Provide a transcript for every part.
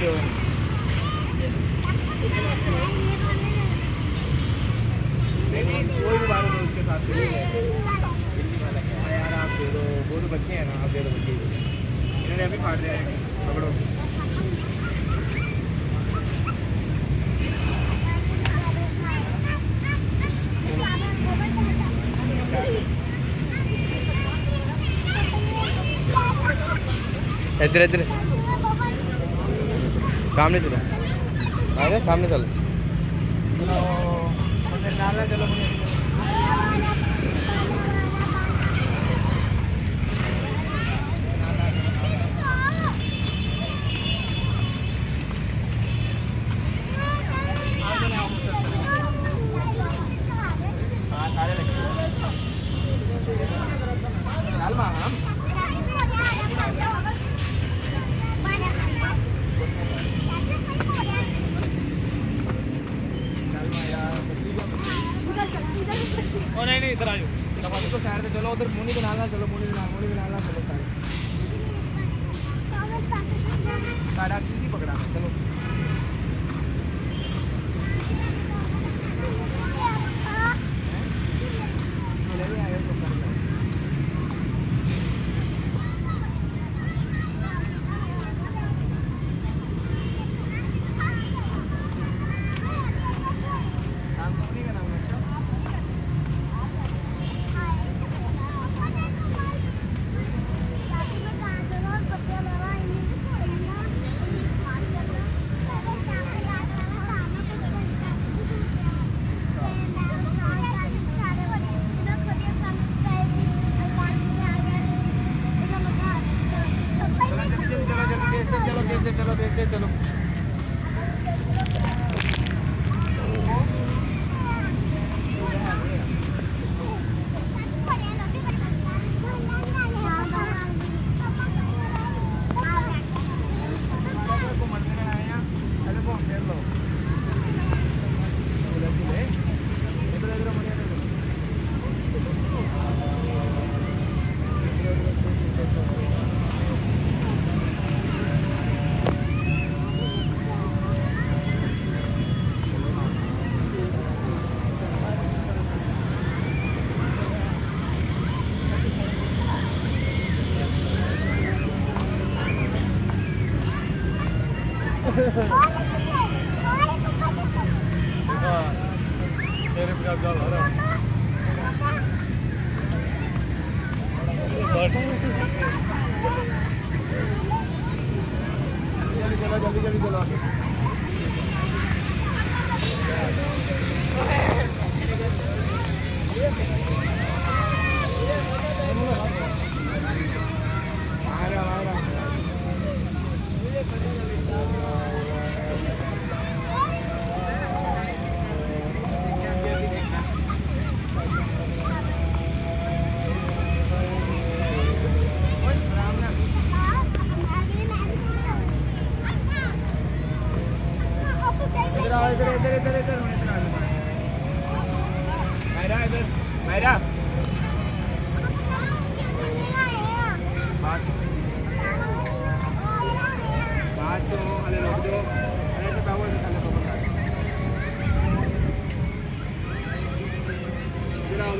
सकते हो। नहीं कोई भी बात हो उसके साथ चलेंगे। यार आप दे दो, वो तो बच्चे हैं ना, आप दे दो बच्चे को। इन्होंने अभी फाड़ दिया है, पकड़ो। इधर इधर सामने चलो, अरे सामने चलो। चलो नाला चलो। नहीं इधर आ जाओ, तो साइड से चलो, उधर मुनी के नाल ना चलो, मुनी के नाल चलो सारा किसी पकड़ा चलो। चलो जल्दी चलो। इधर मायरा, इधर मायरा बात तो अरे रोक दो, अरे तो बाबू से खाने को बोला। इधर आओ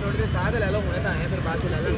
थोड़ी देर साथ ले लो, मुझे तो आए फिर बात तो ले लो।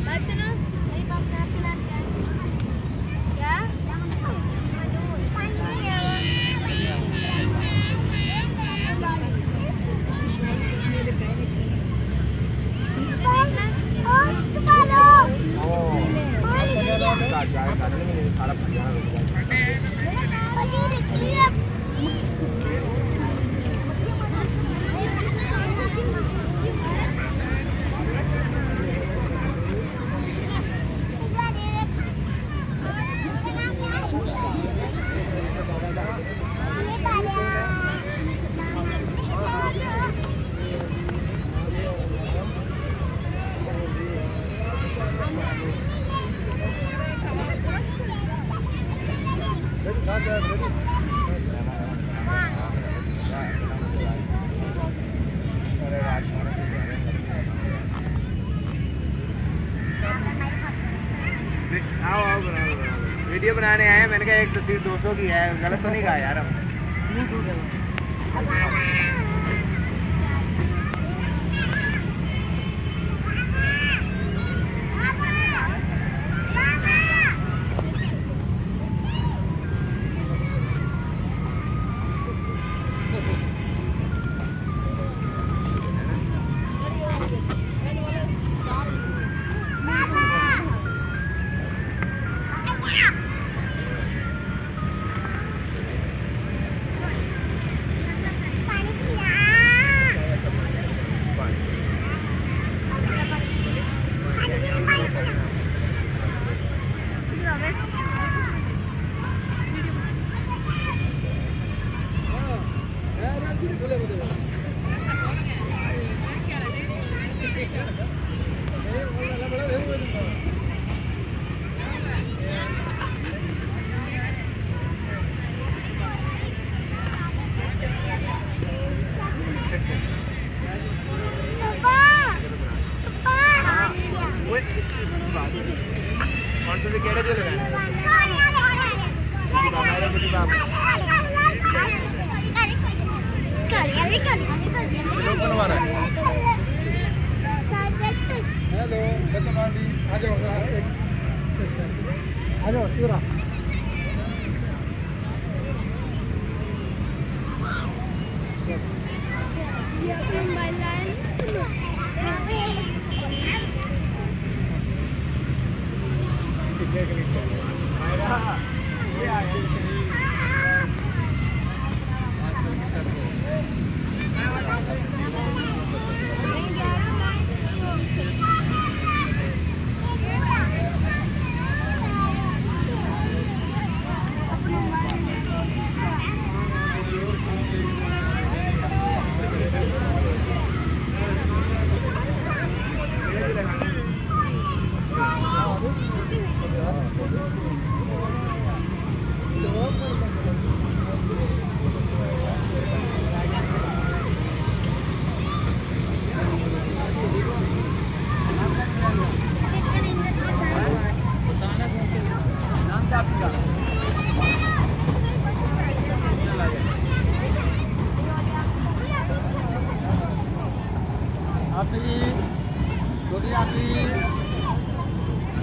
बात सुनो, मेरी पाप ने आपके नाम क्या है? आओ आओ बनाओ वीडियो बनाने आए हैं। मैंने कहा एक तस्वीर 200 की है, गलत तो नहीं कहा यार हम। कौन से केड़े जो लगाने लोग बनवा रहा है। हेलो बच्चों आ जाओ आ जाओ पूरा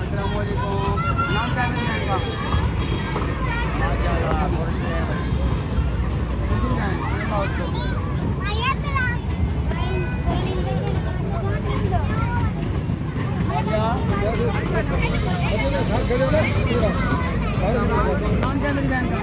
अस्सलामुअलैकुम। नाम क्या है आपका? नाम क्या है मेरी बहन का?